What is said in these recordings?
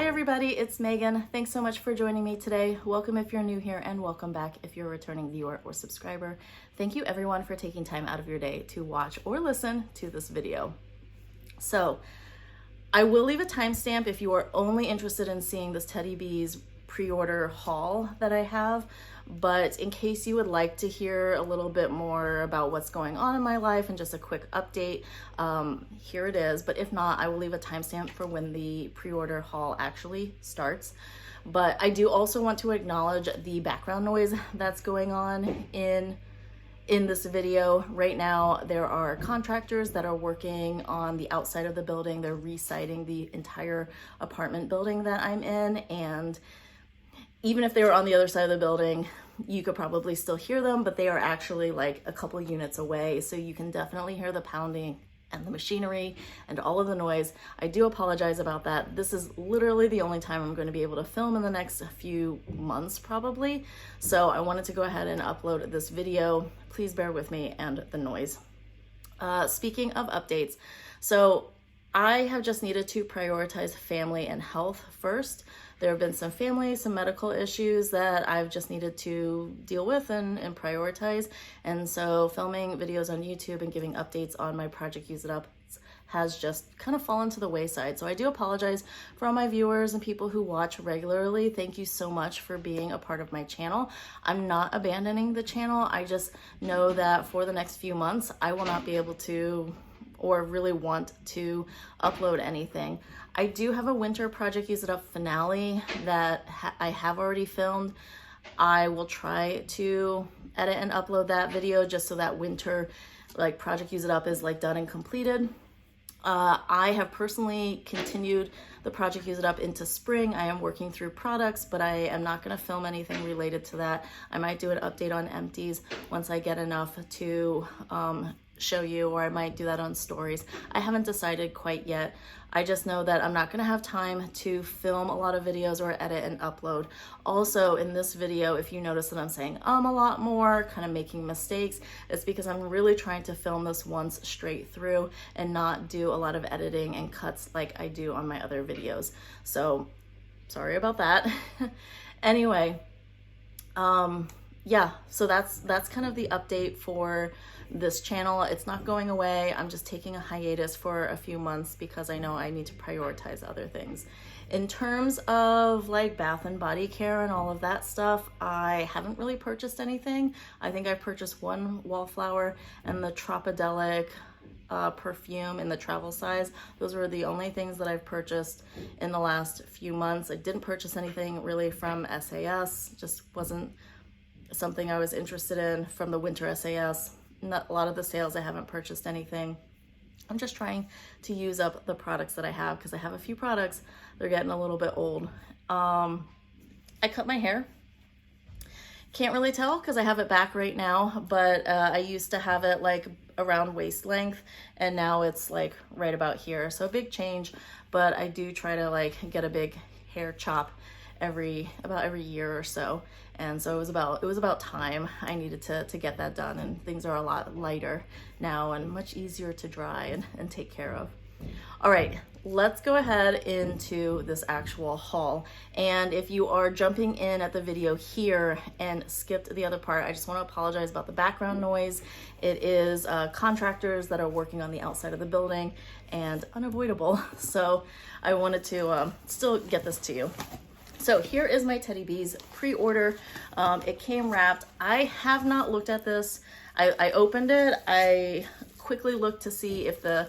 everybody, it's Megan. Thanks so much for joining me today. Welcome if you're new here and welcome back if you're a returning viewer or subscriber. Thank you everyone for taking time out of your day to watch or listen to this video. So I will leave a timestamp if you are only interested in seeing this Teddy Bees pre-order haul that I have, but in case you would like to hear a little bit more about what's going on in my life and just a quick update, here it is. But if not, I will leave a timestamp for when the pre-order haul actually starts. But I do also want to acknowledge the background noise that's going on in this video. Right now, there are contractors that are working on the outside of the building. They're re-siding the entire apartment building that I'm in, and even if they were on the other side of the building, you could probably still hear them, but they are actually like a couple units away. So you can definitely hear the pounding and the machinery and all of the noise. I do apologize about that. This is literally the only time I'm going to be able to film in the next few months probably. So I wanted to go ahead and upload this video. Please bear with me and the noise. Speaking of updates, so I have just needed to prioritize family and health first. There have been some medical issues that I've just needed to deal with and prioritize. And so filming videos on YouTube and giving updates on my Project Use It Up has just kind of fallen to the wayside. So I do apologize for all my viewers and people who watch regularly. Thank you so much for being a part of my channel. I'm not abandoning the channel. I just know that for the next few months, I will not be able to or really want to upload anything. I do have a winter Project Use It Up finale that I have already filmed. I will try to edit and upload that video just so that winter Project Use It Up is done and completed. I have personally continued the Project Use It Up into spring. I am working through products, but I am not going to film anything related to that. I might do an update on empties once I get enough to show you, or I might do that on stories. I haven't decided quite yet. I just know that I'm not going to have time to film a lot of videos or edit and upload. Also in this video, if you notice that I'm saying a lot more, kind of making mistakes, it's because I'm really trying to film this once straight through and not do a lot of editing and cuts like I do on my other videos. So sorry about that. Anyway, yeah, so that's kind of the update for this channel. It's not going away. I'm just taking a hiatus for a few months because I know I need to prioritize other things. In terms of Bath and Body Care and all of that stuff, I haven't really purchased anything. I think I purchased one wallflower and the Tropidelic perfume in the travel size. Those were the only things that I've purchased in the last few months. I didn't purchase anything really from SAS. Just wasn't something I was interested in from the winter SAS. Not a lot of the sales, I haven't purchased anything. I'm just trying to use up the products that I have because I have a few products. They're getting a little bit old. I cut my hair. Can't really tell because I have it back right now, but I used to have it around waist length and now it's right about here. So a big change, but I do try to get a big hair chop about every year or so. And so it was about time I needed to get that done, and things are a lot lighter now and much easier to dry and take care of. All right, let's go ahead into this actual haul. And if you are jumping in at the video here and skipped the other part, I just want to apologize about the background noise. It is contractors that are working on the outside of the building and unavoidable. So I wanted to still get this to you. So here is my Teddy Bees pre-order. It came wrapped. I have not looked at this. I opened it. I quickly looked to see if the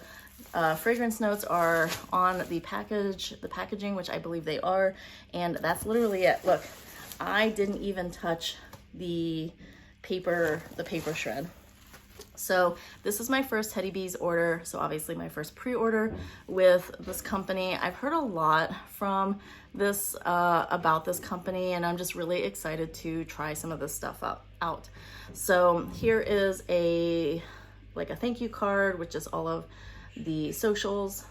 fragrance notes are on the packaging, which I believe they are. And that's literally it. Look, I didn't even touch the paper shred. So this is my first Teddy Bees order. So obviously my first pre-order with this company. I've heard a lot from this about this company, and I'm just really excited to try some of this stuff out. So here is a thank you card, which is all of the socials,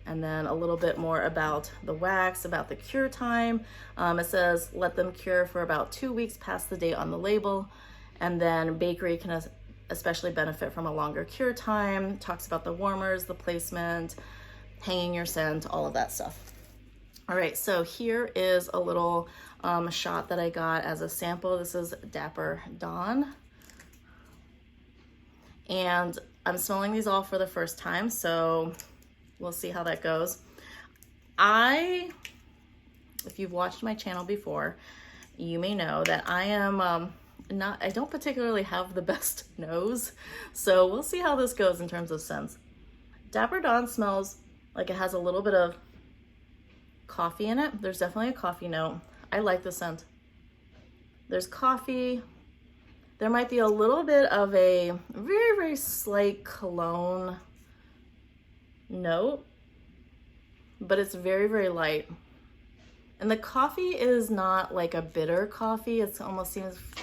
and then a little bit more about the wax, about the cure time. It says let them cure for about 2 weeks past the date on the label. And then bakery can especially benefit from a longer cure time. Talks about the warmers, the placement, hanging your scent, all of that stuff. All right, so here is a little shot that I got as a sample. This is Dapper Dawn. And I'm smelling these all for the first time, so we'll see how that goes. If you've watched my channel before, you may know that I am I don't particularly have the best nose, so we'll see how this goes in terms of scents. Dapper Dawn smells like it has a little bit of coffee in it. There's definitely a coffee note. I like the scent. There's coffee. There might be a little bit of a very, very slight cologne note, but it's very, very light. And the coffee is not like a bitter coffee. It almost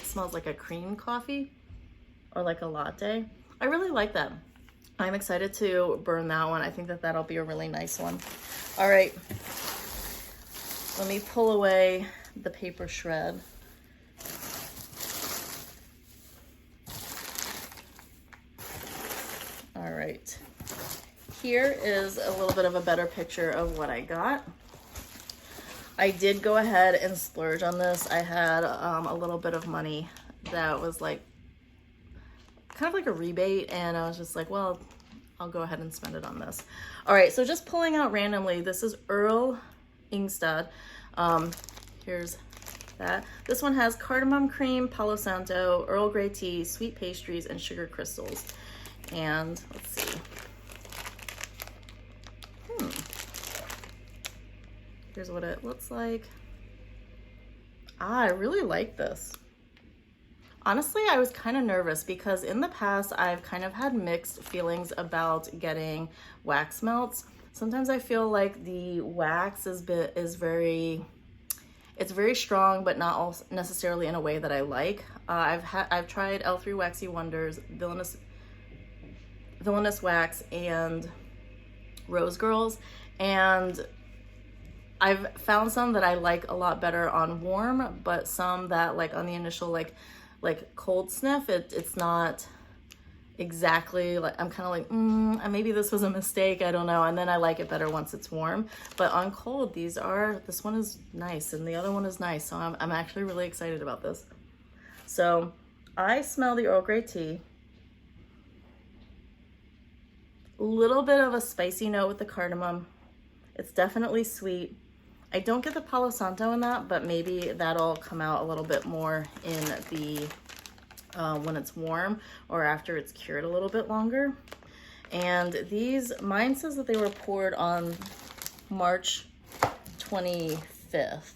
smells like a cream coffee or like a latte. I really like that. I'm excited to burn that one. I think that that'll be a really nice one. All right, let me pull away the paper shred. All right, here is a little bit of a better picture of what I got. I did go ahead and splurge on this. I had a little bit of money that was like kind of like a rebate, and I was just like, well, I'll go ahead and spend it on this. All right, so just pulling out randomly, this is Earl Ingstad. Here's that. This one has cardamom cream, Palo Santo, Earl Grey tea, sweet pastries, and sugar crystals. And let's see. Here's what it looks like. I really like this. Honestly, I was kind of nervous because in the past, I've kind of had mixed feelings about getting wax melts. Sometimes I feel like the wax is very strong, but not necessarily in a way that I like. I've tried L3 Waxy Wonders, Villainous Wax, and Rose Girls, and I've found some that I like a lot better on warm, but some that like on the initial like cold sniff, it's not exactly like, I'm kind of like, maybe this was a mistake, I don't know. And then I like it better once it's warm. But on cold, this one is nice and the other one is nice. So I'm actually really excited about this. So I smell the Earl Grey tea. A little bit of a spicy note with the cardamom. It's definitely sweet. I don't get the Palo Santo in that, but maybe that'll come out a little bit more in the when it's warm or after it's cured a little bit longer. And mine says that they were poured on March 25th.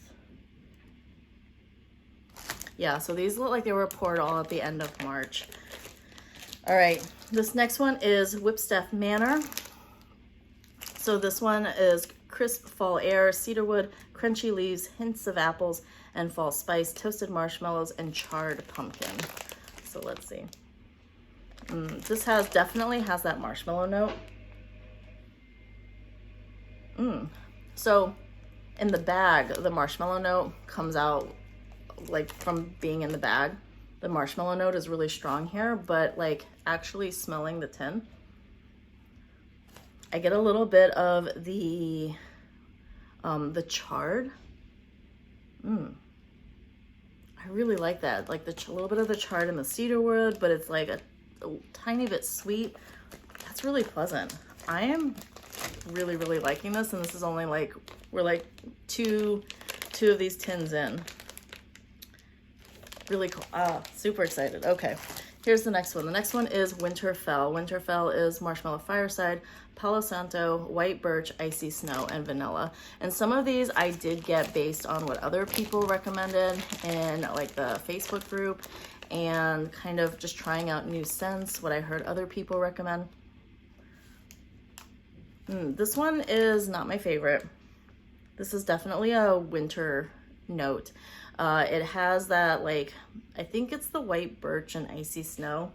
Yeah, so these look like they were poured all at the end of March. All right, this next one is Whipstaff Manor. So this one is crisp fall air, cedarwood, crunchy leaves, hints of apples and fall spice, toasted marshmallows, and charred pumpkin. So let's see. This definitely has that marshmallow note. So in the bag, the marshmallow note comes out like from being in the bag. The marshmallow note is really strong here, but like actually smelling the tin, I get a little bit of the charred. I really like that. Like a little bit of the charred in the cedarwood, but it's like a tiny bit sweet. That's really pleasant. I am really, really liking this. And this is only like, we're like two of these tins in. Really cool. Super excited. Okay. Here's the next one. The next one is Winterfell. Winterfell is Marshmallow Fireside, Palo Santo, White Birch, Icy Snow, and Vanilla. And some of these I did get based on what other people recommended in like the Facebook group and kind of just trying out new scents, what I heard other people recommend. This one is not my favorite. This is definitely a winter note. It has that, like, I think it's the White Birch and Icy Snow.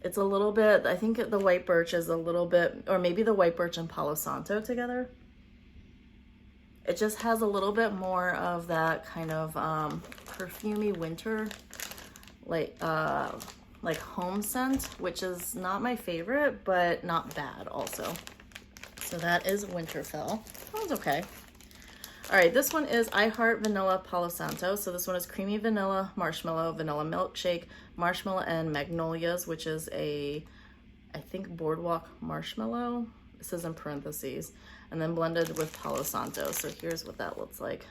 It's a little bit, I think the White Birch is a little bit, or maybe the White Birch and Palo Santo together. It just has a little bit more of that kind of perfumey winter, like home scent, which is not my favorite, but not bad also. So that is Winterfell. That was okay. All right, this one is I Heart Vanilla Palo Santo. So this one is creamy vanilla, marshmallow, vanilla milkshake, marshmallow, and magnolias, which is a, I think, boardwalk marshmallow. This is in parentheses. And then blended with Palo Santo. So here's what that looks like.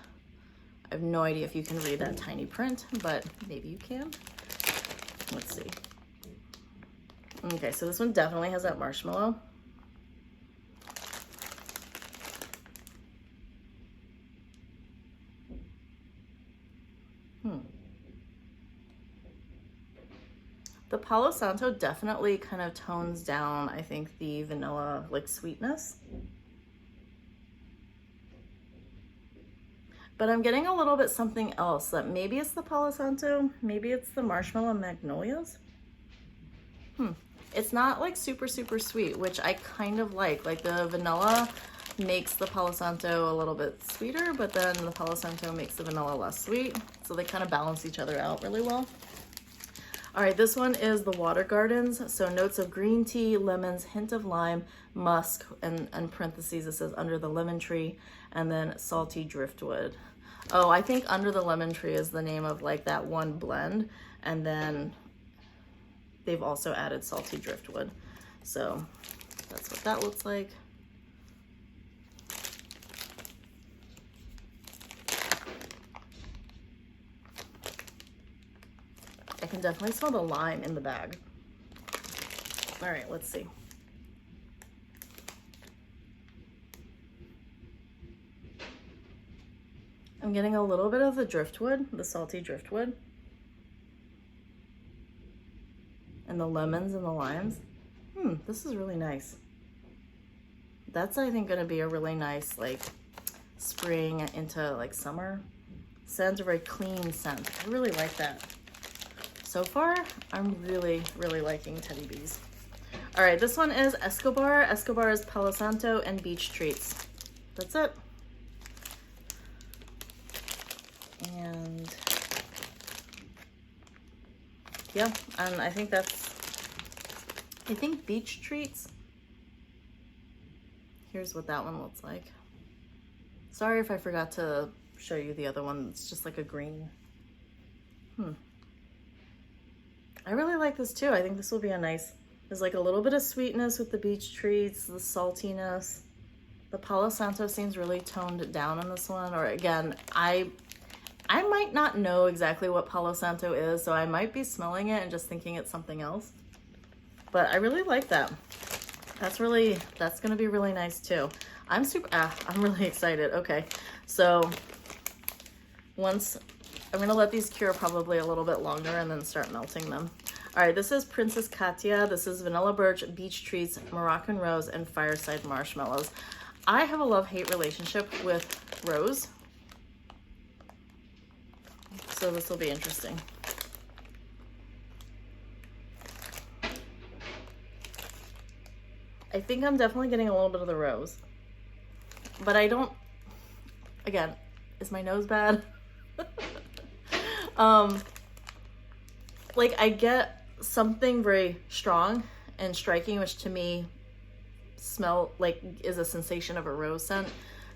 I have no idea if you can read that tiny print, but maybe you can. Let's see. Okay, so this one definitely has that marshmallow. The Palo Santo definitely kind of tones down, I think, the vanilla like sweetness. But I'm getting a little bit something else, that maybe it's the Palo Santo, maybe it's the marshmallow magnolias. It's not like super, super sweet, which I kind of like. Like the vanilla makes the Palo Santo a little bit sweeter, but then the Palo Santo makes the vanilla less sweet. So they kind of balance each other out really well. All right, this one is the Water Gardens. So notes of green tea, lemons, hint of lime, musk, and parentheses, it says under the lemon tree, and then salty driftwood. Oh, I think under the lemon tree is the name of like that one blend. And then they've also added salty driftwood. So that's what that looks like. I can definitely smell the lime in the bag. All right, let's see. I'm getting a little bit of the driftwood, the salty driftwood. And the lemons and the limes. This is really nice. That's, I think, gonna be a really nice, like, spring into, like, summer. Scents a very clean scent. I really like that. So far, I'm really, really liking Teddy Bees. All right, this one is Escobar. Escobar is Palo Santo and Beach Treats. That's it. And yeah, and I think Beach Treats. Here's what that one looks like. Sorry if I forgot to show you the other one. It's just like a green. I really like this too. I think this will be a nice, there's like a little bit of sweetness with the Beach Treats, the saltiness. The Palo Santo seems really toned down in this one. Or again, I might not know exactly what Palo Santo is, so I might be smelling it and just thinking it's something else. But I really like that. That's gonna be really nice too. I'm really excited. Okay, so I'm gonna let these cure probably a little bit longer and then start melting them. All right, this is Princess Katia. This is Vanilla Birch, Beach Treats, Moroccan Rose, and Fireside Marshmallows. I have a love-hate relationship with rose, so this will be interesting. I think I'm definitely getting a little bit of the rose, but I don't, again, is my nose bad? Like I get something very strong and striking, which to me is a sensation of a rose scent,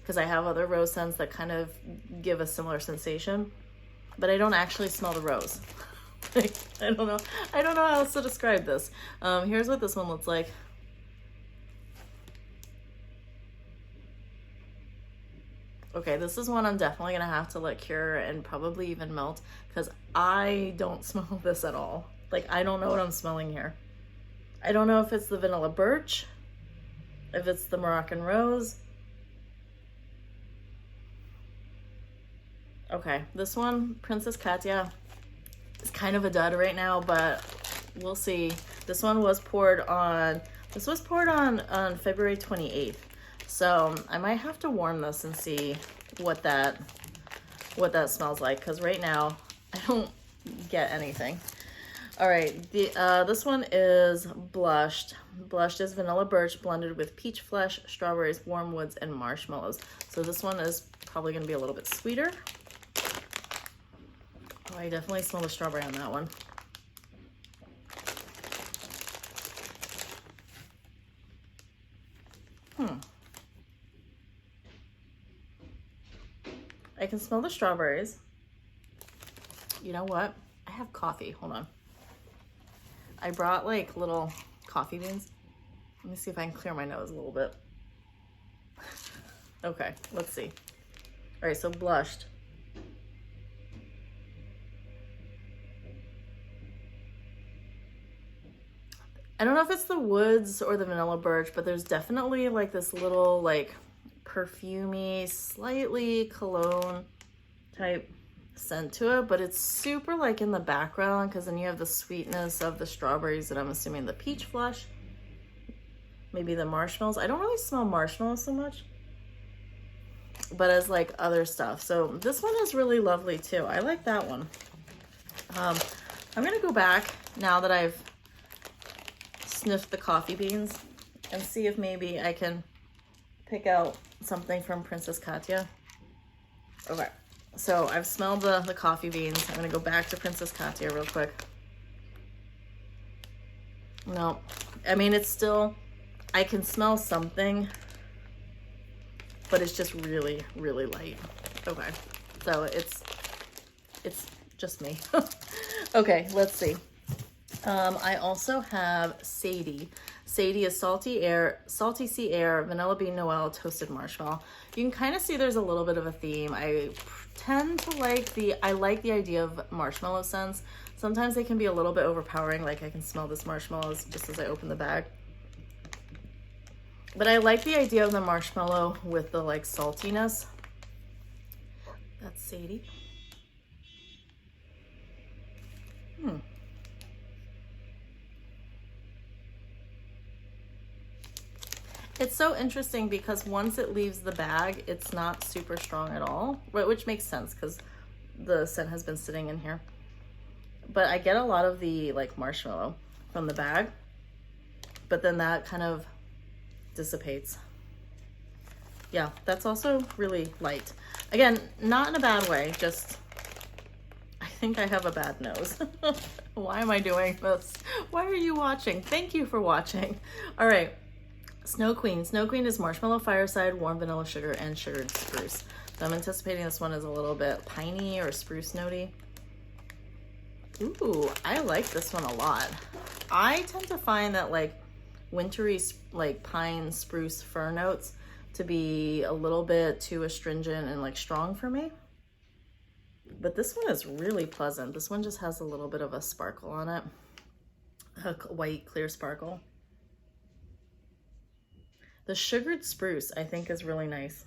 because I have other rose scents that kind of give a similar sensation, but I don't actually smell the rose. Like, I don't know how else to describe this. Here's what this one looks like. Okay, this is one I'm definitely gonna have to let cure and probably even melt, because I don't smell this at all. Like, I don't know what I'm smelling here. I don't know if it's the Vanilla Birch, if it's the Moroccan Rose. Okay, this one, Princess Katia, is kind of a dud right now, but we'll see. This one was poured on February 28th. So I might have to warm this and see what that smells like, because right now I don't get anything. All right, this one is Blushed. Blushed is Vanilla Birch blended with peach flesh, strawberries, warm woods, and marshmallows. So this one is probably gonna be a little bit sweeter. Oh, I definitely smell the strawberry on that one. I can smell the strawberries. You know what? I have coffee. Hold on. I brought like little coffee beans. Let me see if I can clear my nose a little bit. Okay, let's see. All right, so blushed. I don't know if it's the woods or the vanilla birch, but there's definitely like this little like perfumey, slightly cologne type scent to it, but it's super like in the background because then you have the sweetness of the strawberries and I'm assuming the peach flush, maybe the marshmallows. I don't really smell marshmallows so much, but as like other stuff. So this one is really lovely too. I like that one. I'm gonna go back now that I've sniffed the coffee beans and see if maybe I can pick out something from Princess Katya. Okay, so I've smelled the coffee beans. I'm gonna go back to Princess Katya real quick. No, I mean, it's still, I can smell something, but it's just really, really light. Okay, so it's just me. Okay, let's see. I also have Sadie. Sadie is salty sea air, vanilla bean Noel, toasted marshmallow. You can kind of see there's a little bit of a theme. I tend to like I like the idea of marshmallow scents. Sometimes they can be a little bit overpowering, like I can smell this marshmallows just as I open the bag. But I like the idea of the marshmallow with the like saltiness. That's Sadie. It's so interesting because once it leaves the bag, it's not super strong at all, which makes sense because the scent has been sitting in here. But I get a lot of the like marshmallow from the bag, but then that kind of dissipates. Yeah, that's also really light. Again, not in a bad way, just I think I have a bad nose. Why am I doing this? Why are you watching? Thank you for watching. All right. Snow Queen. Snow Queen is marshmallow fireside, warm vanilla sugar, and sugared spruce. So I'm anticipating this one is a little bit piney or spruce notey. Ooh, I like this one a lot. I tend to find that like wintry, like pine, spruce, fir notes to be a little bit too astringent and like strong for me. But this one is really pleasant. This one just has a little bit of a sparkle on it. A white, clear sparkle. The sugared spruce, I think, is really nice.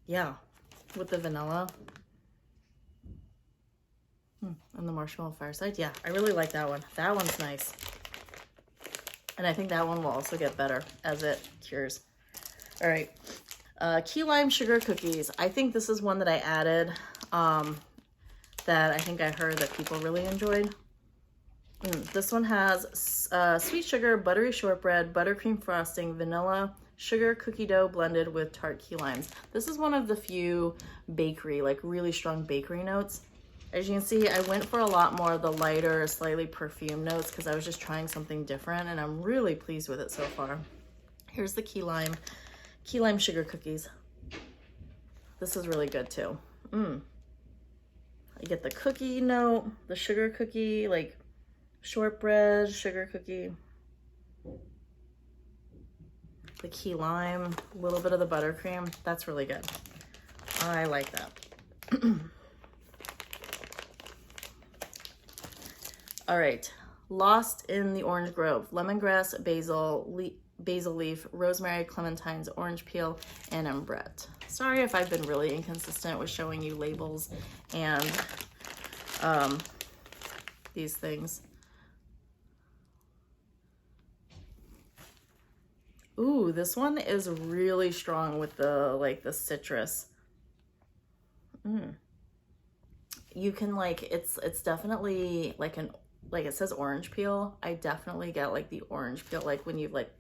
Yeah, with the vanilla. And the marshmallow fireside. Yeah, I really like that one. That one's nice. And I think that one will also get better as it cures. All right. Key lime sugar cookies. I think this is one that I added that I think I heard that people really enjoyed. This one has sweet sugar, buttery shortbread, buttercream frosting, vanilla, sugar, cookie dough blended with tart key limes. This is one of the few bakery, like really strong bakery notes. As you can see, I went for a lot more of the lighter, slightly perfumed notes because I was just trying something different and I'm really pleased with it so far. Here's the key lime sugar cookies. This is really good too. You get the cookie note, the sugar cookie, like shortbread, sugar cookie, the key lime, a little bit of the buttercream. That's really good. I like that. All right, Lost in the Orange Grove, lemongrass, basil leaf, rosemary, clementines, orange peel, and ambrette. Sorry if I've been really inconsistent with showing you labels and these things. Ooh, this one is really strong with the citrus. You can like, it's definitely like it says orange peel. I definitely get like the orange peel, like when you've like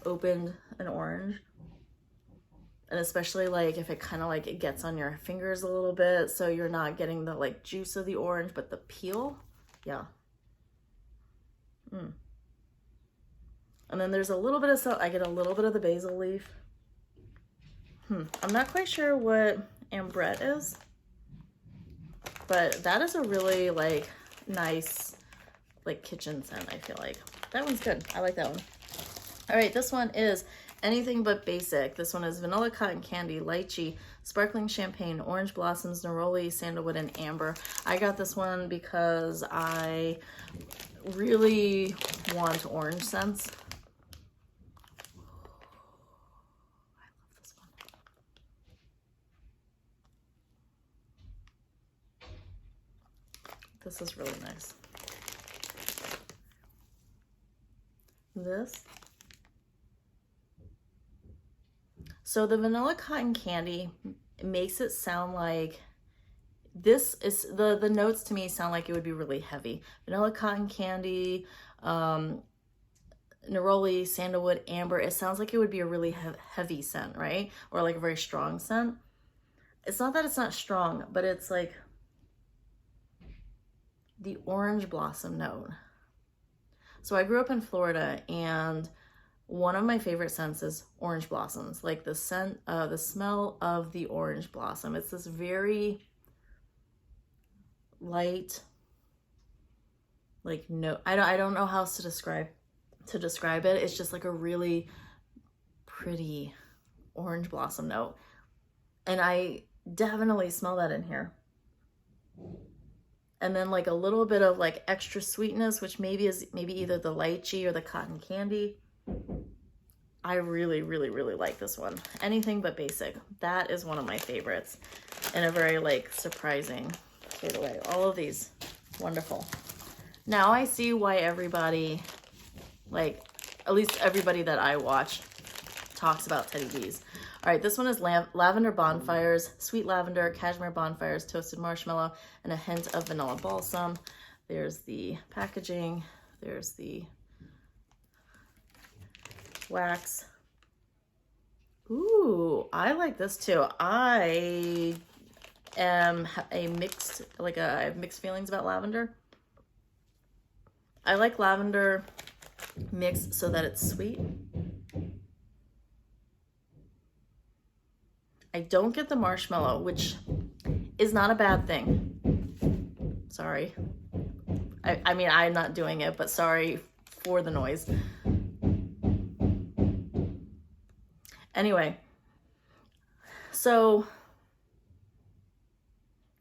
opened an orange. And especially like if it kind of like it gets on your fingers a little bit, so you're not getting the like juice of the orange, but the peel. Yeah. And then there's a little bit of, I get a little bit of the basil leaf. I'm not quite sure what ambrette is, but that is a really like nice like kitchen scent, I feel like. That one's good. I like that one. All right, this one is Anything But Basic. This one is vanilla cotton candy, lychee, sparkling champagne, orange blossoms, neroli, sandalwood, and amber. I got this one because I really want orange scents. I love this one. This is really nice. This. So the vanilla cotton candy makes it sound like this is the notes to me sound like it would be really heavy. Vanilla cotton candy, neroli, sandalwood, amber. It sounds like it would be a really heavy scent, right? Or like a very strong scent. It's not that it's not strong, but it's like the orange blossom note. So I grew up in Florida, and one of my favorite scents is orange blossoms. Like the scent, the smell of the orange blossom. It's this very light, like no, I don't know how else to describe it. It's just like a really pretty orange blossom note, and I definitely smell that in here. And then like a little bit of like extra sweetness, which maybe is either the lychee or the cotton candy. I really, really, really like this one. Anything But Basic. That is one of my favorites, and a very like surprising giveaway. All of these, wonderful. Now I see why everybody, like at least everybody that I watch, talks about Teddy B's. All right, this one is Lavender Bonfires, Sweet Lavender, Cashmere Bonfires, Toasted Marshmallow, and a hint of Vanilla Balsam. There's the packaging. There's the wax. Ooh, I like this too. I have mixed feelings about lavender. I like lavender mixed so that it's sweet. I don't get the marshmallow, which is not a bad thing. Sorry. I mean, I'm not doing it, but sorry for the noise. Anyway, so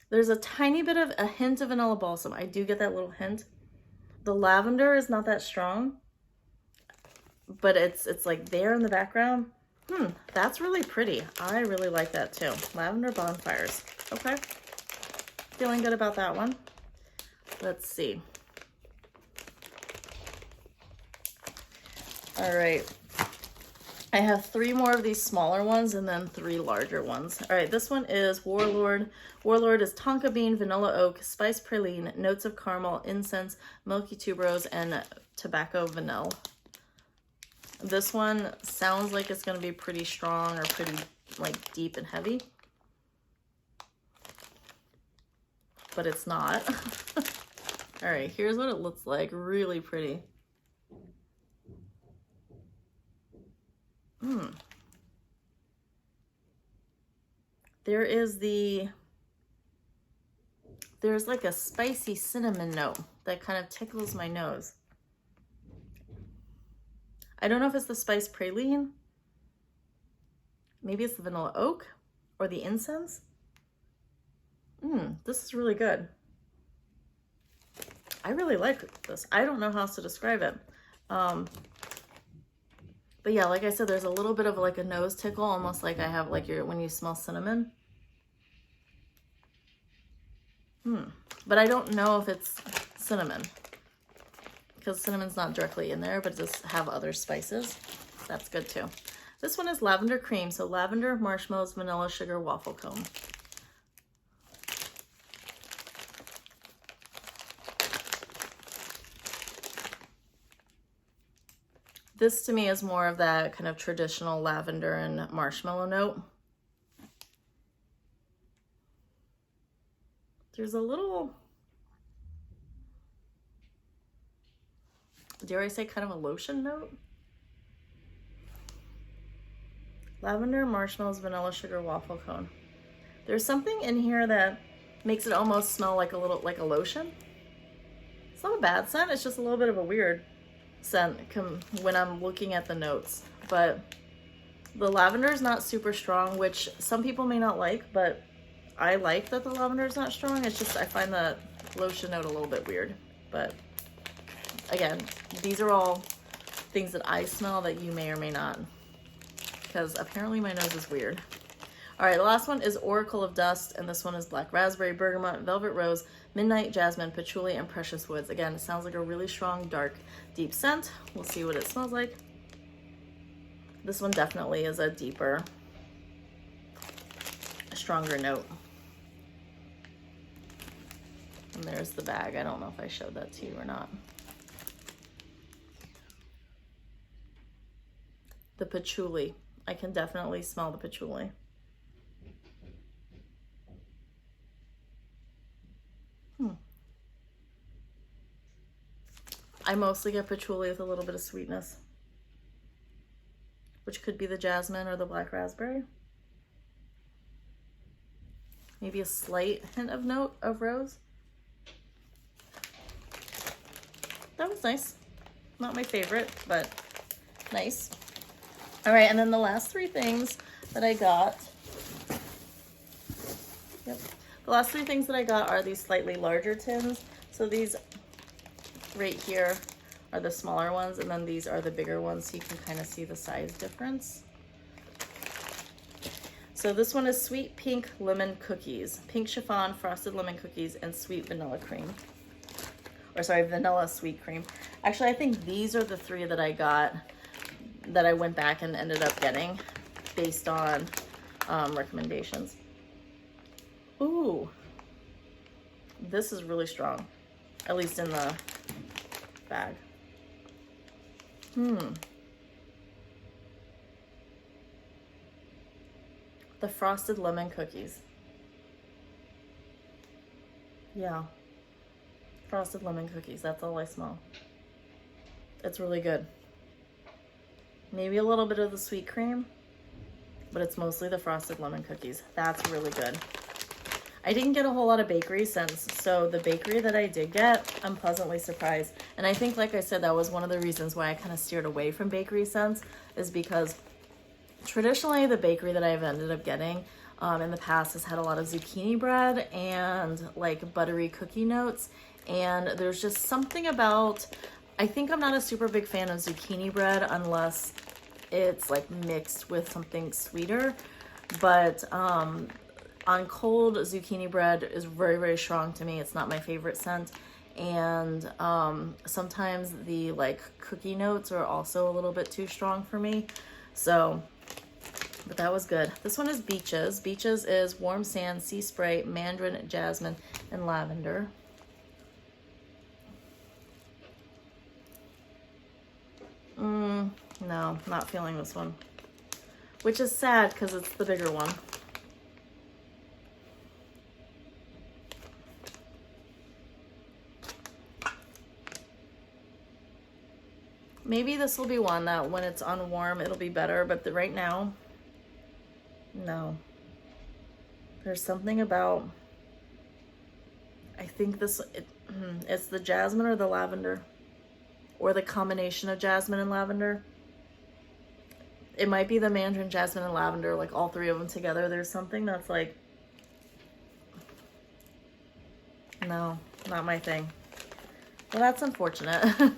there's a tiny bit of a hint of vanilla balsam. I do get that little hint. The lavender is not that strong, but it's like there in the background. That's really pretty. I really like that too. Lavender Bonfires. Okay. Feeling good about that one. Let's see. All right. I have 3 more of these smaller ones and then 3 larger ones. All right, this one is Warlord. Warlord is tonka bean, vanilla oak, spice praline, notes of caramel, incense, milky tuberose, and tobacco vanilla. This one sounds like it's going to be pretty strong or pretty like deep and heavy, but it's not. All right, here's what it looks like. Really pretty. There's like a spicy cinnamon note that kind of tickles my nose. I don't know if it's the spice praline. Maybe it's the vanilla oak or the incense. This is really good. I really like this. I don't know how else to describe it. But yeah, like I said, there's a little bit of like a nose tickle, almost like I have like when you smell cinnamon. But I don't know if it's cinnamon, because cinnamon's not directly in there, but it does have other spices. That's good too. This one is lavender cream. So lavender, marshmallows, vanilla, sugar, waffle cone. This to me is more of that kind of traditional lavender and marshmallow note. There's a little, dare I say, kind of a lotion note. Lavender, marshmallows, vanilla, sugar, waffle cone. There's something in here that makes it almost smell like a little, like a lotion. It's not a bad scent, it's just a little bit of a weird scent when I'm looking at the notes. But the lavender is not super strong, which some people may not like, but I like that the lavender is not strong. It's just, I find the lotion note a little bit weird. But again, these are all things that I smell that you may or may not, because apparently my nose is weird. All right, the last one is Oracle of Dust, and this one is black raspberry, bergamot, velvet rose, midnight jasmine, patchouli, and precious woods. Again, it sounds like a really strong, dark, deep scent. We'll see what it smells like. This one definitely is a deeper, a stronger note. And there's the bag. I don't know if I showed that to you or not. The patchouli. I can definitely smell the patchouli. I mostly get patchouli with a little bit of sweetness, which could be the jasmine or the black raspberry. Maybe a slight hint of note of rose. That was nice. Not my favorite, but nice. All right, and then the last three things that I got. Yep. The last three things that I got are these slightly larger tins. So these right here are the smaller ones, and then these are the bigger ones, so you can kind of see the size difference. So this one is sweet pink lemon cookies, pink chiffon, frosted lemon cookies, and sweet vanilla cream. Or sorry, vanilla sweet cream. Actually, I think these are the three that I got, that I went back and ended up getting based on recommendations. Ooh, this is really strong, at least in the bag. The frosted lemon cookies. Yeah, frosted lemon cookies, that's all I smell. It's really good. Maybe a little bit of the sweet cream, but it's mostly the frosted lemon cookies. That's really good. I didn't get a whole lot of bakery scents, so the bakery that I did get, I'm pleasantly surprised. And I think, like I said, that was one of the reasons why I kind of steered away from bakery scents, is because traditionally the bakery that I've ended up getting in the past has had a lot of zucchini bread and like buttery cookie notes. And there's just something about, I think I'm not a super big fan of zucchini bread unless it's like mixed with something sweeter. But on cold, zucchini bread is very, very strong to me. It's not my favorite scent. And sometimes the like cookie notes are also a little bit too strong for me. So, but that was good. This one is Beaches. Beaches is warm sand, sea spray, mandarin, jasmine, and lavender. No, not feeling this one, which is sad because it's the bigger one. Maybe this will be one that when it's on warm, it'll be better, but right now, no. There's something about, I think it's the jasmine or the lavender, or the combination of jasmine and lavender. It might be the mandarin, jasmine, and lavender, like all three of them together. There's something that's like, no, not my thing. Well, that's unfortunate.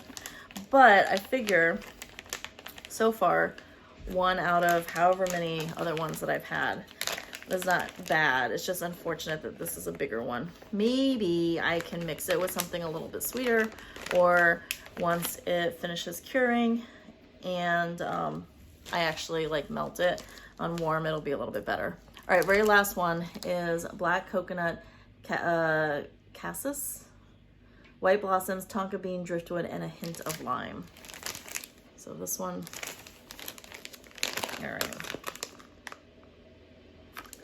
But I figure so far, one out of however many other ones that I've had is not bad. It's just unfortunate that this is a bigger one. Maybe I can mix it with something a little bit sweeter, or once it finishes curing and I actually like melt it on warm, it'll be a little bit better. All right, very last one is black coconut cassis, white blossoms, tonka bean, driftwood, and a hint of lime. So this one, all right.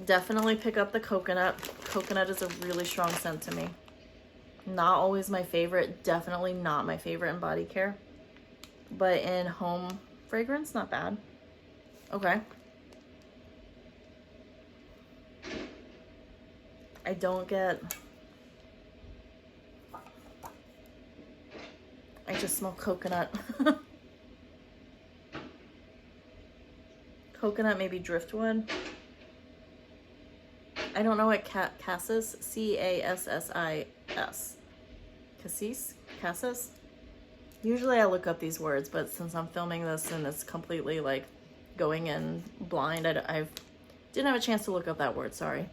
Definitely pick up the coconut. Coconut is a really strong scent to me. Not always my favorite, definitely not my favorite in body care, but in home fragrance, not bad. Okay. I don't get, I just smell coconut. Coconut, maybe driftwood. I don't know what cassis, C-A-S-S-I-S. Cassis? Usually I look up these words, but since I'm filming this and it's completely like going in blind, I didn't have a chance to look up that word, sorry.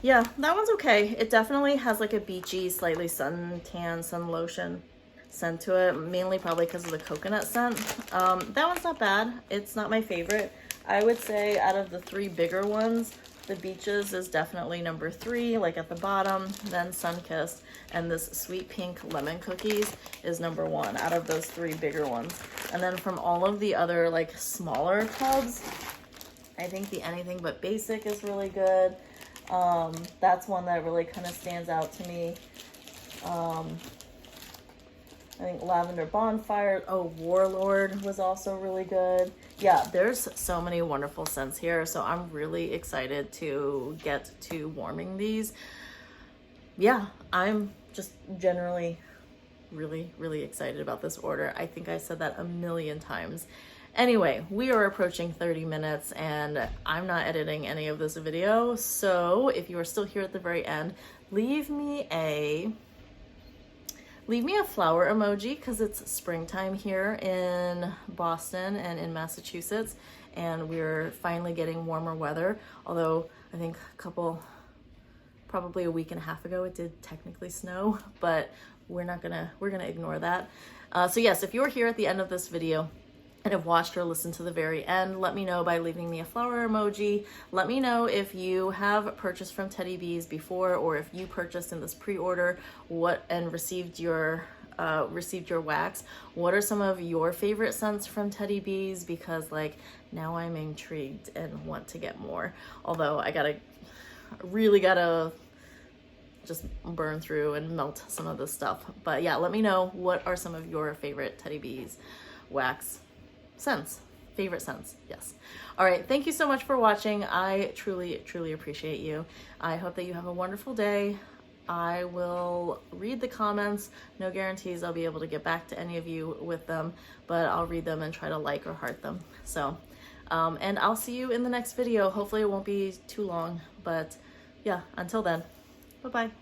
Yeah, that one's okay. It definitely has like a beachy, slightly suntan, sun lotion scent to it, mainly probably because of the coconut scent. That one's not bad. It's not my favorite. I would say out of the 3 bigger ones, the Beaches is definitely number 3, like at the bottom, then Sunkissed, and this Sweet Pink Lemon Cookies is number 1 out of those 3 bigger ones. And then from all of the other like smaller tubs, I think the Anything But Basic is really good. That's one that really kind of stands out to me. I think Lavender Bonfire, Warlord was also really good. Yeah, there's so many wonderful scents here, so I'm really excited to get to warming these. Yeah, I'm just generally really, really excited about this order. I think I said that a million times. Anyway, we are approaching 30 minutes and I'm not editing any of this video, so if you are still here at the very end, leave me a flower emoji because it's springtime here in Boston and in Massachusetts, and we're finally getting warmer weather. Although I think probably a week and a half ago, it did technically snow, but we're gonna ignore that. So yes, if you're here at the end of this video and have watched or listened to the very end, let me know by leaving me a flower emoji. Let me know if you have purchased from Teddy Bees before, or if you purchased in this pre-order and received your wax. What are some of your favorite scents from Teddy Bees? Because like now I'm intrigued and want to get more. Although I really gotta just burn through and melt some of this stuff. But yeah, let me know what are some of your favorite Teddy Bees wax scents. Favorite scents, yes. All right, thank you so much for watching. I truly, truly appreciate you. I hope that you have a wonderful day. I will read the comments. No guarantees I'll be able to get back to any of you with them, but I'll read them and try to like or heart them. So, and I'll see you in the next video. Hopefully it won't be too long, but yeah, until then, bye-bye.